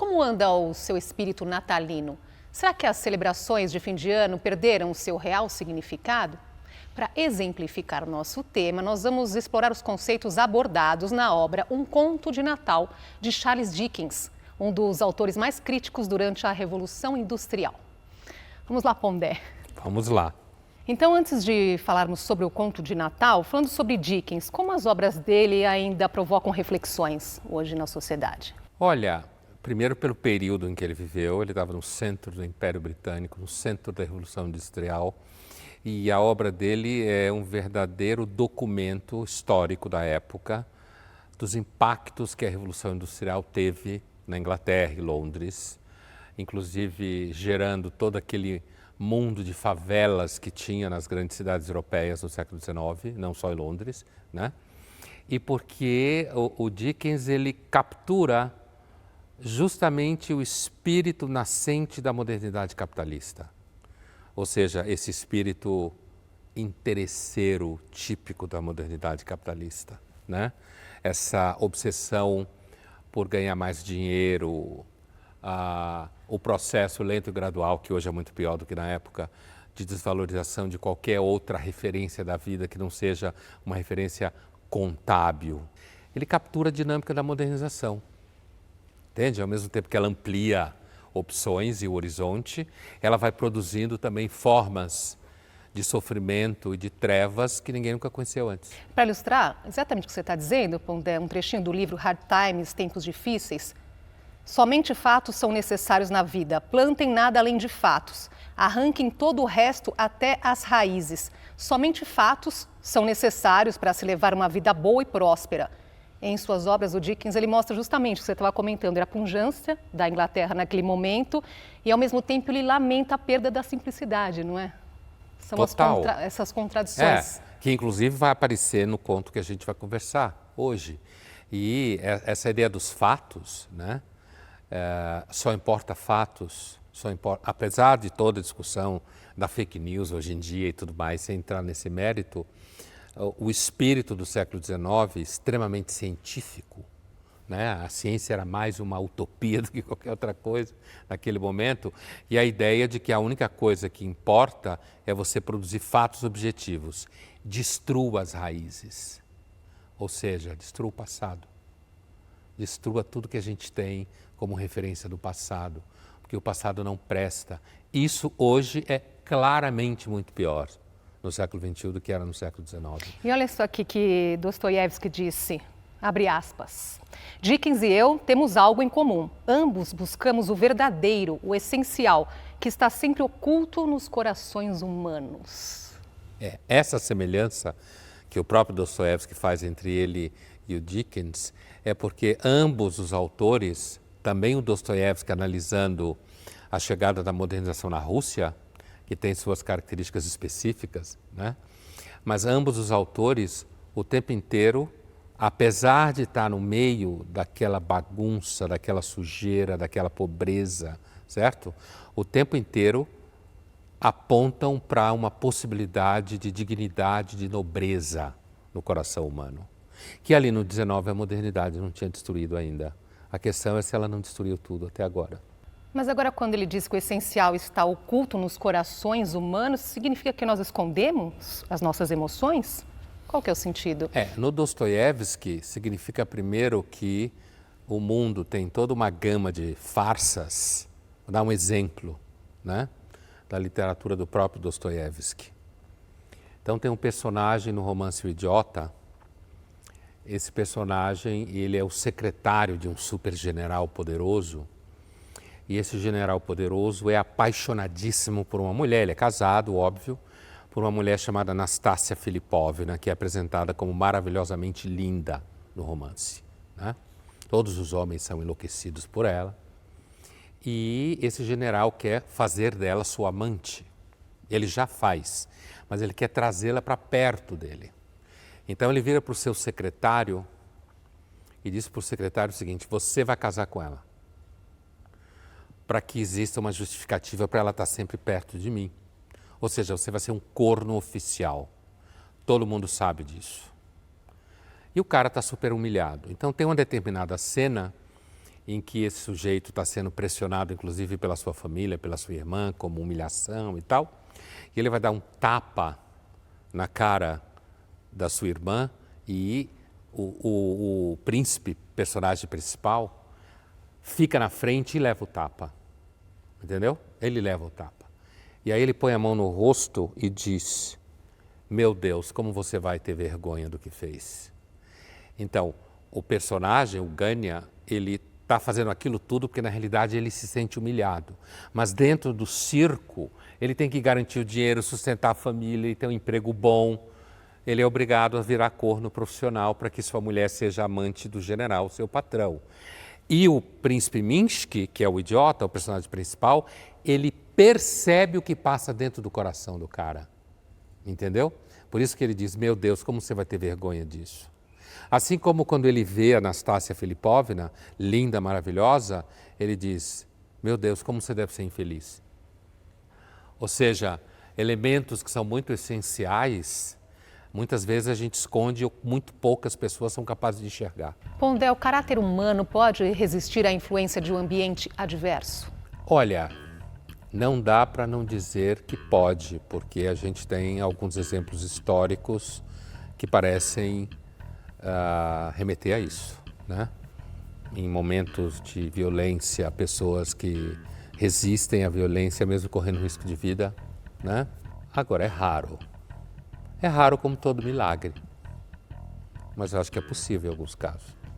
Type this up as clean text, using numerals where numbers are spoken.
Como anda o seu espírito natalino? Será que as celebrações de fim de ano perderam o seu real significado? Para exemplificar nosso tema, nós vamos explorar os conceitos abordados na obra Um Conto de Natal, de Charles Dickens, um dos autores mais críticos durante a Revolução Industrial. Vamos lá, Pondé. Vamos lá. Então, antes de falarmos sobre o Conto de Natal, falando sobre Dickens, como as obras dele ainda provocam reflexões hoje na sociedade? Olha, primeiro pelo período em que ele viveu, ele estava no centro do Império Britânico, no centro da Revolução Industrial, e a obra dele é um verdadeiro documento histórico da época, dos impactos que a Revolução Industrial teve na Inglaterra e Londres, inclusive gerando todo aquele mundo de favelas que tinha nas grandes cidades europeias no século XIX, não só em Londres, né? E porque o Dickens ele captura justamente o espírito nascente da modernidade capitalista, ou seja, esse espírito interesseiro típico da modernidade capitalista, né? Essa obsessão por ganhar mais dinheiro, o processo lento e gradual, que hoje é muito pior do que na época, de desvalorização de qualquer outra referência da vida que não seja uma referência contábil. Ele captura a dinâmica da modernização, entende? Ao mesmo tempo que ela amplia opções e o horizonte, ela vai produzindo também formas de sofrimento e de trevas que ninguém nunca conheceu antes. Para ilustrar exatamente o que você está dizendo, Pondé, um trechinho do livro Hard Times, Tempos Difíceis. Somente fatos são necessários na vida. Plantem nada além de fatos. Arranquem todo o resto até as raízes. Somente fatos são necessários para se levar uma vida boa e próspera. Em suas obras, o Dickens ele mostra justamente o que você estava comentando, a pujança da Inglaterra naquele momento e, ao mesmo tempo, ele lamenta a perda da simplicidade, não é? São Total. essas contradições. Que inclusive vai aparecer no conto que a gente vai conversar hoje. E essa ideia dos fatos, né? Só importa fatos, apesar de toda a discussão da fake news hoje em dia e tudo mais, sem entrar nesse mérito, o espírito do século XIX, extremamente científico, né? A ciência era mais uma utopia do que qualquer outra coisa naquele momento, e a ideia de que a única coisa que importa é você produzir fatos objetivos. Destrua as raízes, ou seja, destrua o passado, destrua tudo que a gente tem como referência do passado, porque o passado não presta. Isso hoje é claramente muito pior no século XXI do que era no século XIX. E olha só aqui que Dostoiévski disse, abre aspas, Dickens e eu temos algo em comum. Ambos buscamos o verdadeiro, o essencial, que está sempre oculto nos corações humanos. Essa semelhança que o próprio Dostoiévski faz entre ele e o Dickens é porque ambos os autores, também o Dostoiévski analisando a chegada da modernização na Rússia, que tem suas características específicas, né? Mas ambos os autores, o tempo inteiro, apesar de estar no meio daquela bagunça, daquela sujeira, daquela pobreza, certo? O tempo inteiro apontam para uma possibilidade de dignidade, de nobreza no coração humano, que ali no 19 a modernidade não tinha destruído ainda. A questão é se ela não destruiu tudo até agora. Mas agora, quando ele diz que o essencial está oculto nos corações humanos, significa que nós escondemos as nossas emoções? Qual que é o sentido? No Dostoiévski, significa primeiro que o mundo tem toda uma gama de farsas. Vou dar um exemplo, né, da literatura do próprio Dostoiévski. Então tem um personagem no romance O Idiota. Esse personagem, ele é o secretário de um super general poderoso, e esse general poderoso é apaixonadíssimo por uma mulher, ele é casado, óbvio, por uma mulher chamada Nastassia Filipovna, que é apresentada como maravilhosamente linda no romance, né? Todos os homens são enlouquecidos por ela, e esse general quer fazer dela sua amante. Ele já faz, mas ele quer trazê-la para perto dele. Então ele vira para o seu secretário e diz para o secretário o seguinte: você vai casar com ela, para que exista uma justificativa para ela estar sempre perto de mim. Ou seja, você vai ser um corno oficial. Todo mundo sabe disso. E o cara está super humilhado. Então tem uma determinada cena em que esse sujeito está sendo pressionado, inclusive pela sua família, pela sua irmã, como humilhação e tal, e ele vai dar um tapa na cara da sua irmã e o príncipe, personagem principal, fica na frente e leva o tapa, entendeu? Ele leva o tapa. E aí ele põe a mão no rosto e diz, meu Deus, como você vai ter vergonha do que fez? Então, o personagem, o Ganya, ele está fazendo aquilo tudo porque na realidade ele se sente humilhado. Mas dentro do circo, ele tem que garantir o dinheiro, sustentar a família e ter um emprego bom. Ele é obrigado a virar corno profissional para que sua mulher seja amante do general, seu patrão. E o príncipe Minsky, que é o idiota, o personagem principal, ele percebe o que passa dentro do coração do cara. Entendeu? Por isso que ele diz, meu Deus, como você vai ter vergonha disso? Assim como quando ele vê a Nastassia Filipovna, linda, maravilhosa, ele diz, meu Deus, como você deve ser infeliz. Ou seja, elementos que são muito essenciais, muitas vezes a gente esconde ou muito poucas pessoas são capazes de enxergar. Pondé, o caráter humano pode resistir à influência de um ambiente adverso? Olha, não dá para não dizer que pode, porque a gente tem alguns exemplos históricos que parecem remeter a isso, né? Em momentos de violência, pessoas que resistem à violência mesmo correndo risco de vida, né? Agora, é raro como todo milagre, mas eu acho que é possível em alguns casos.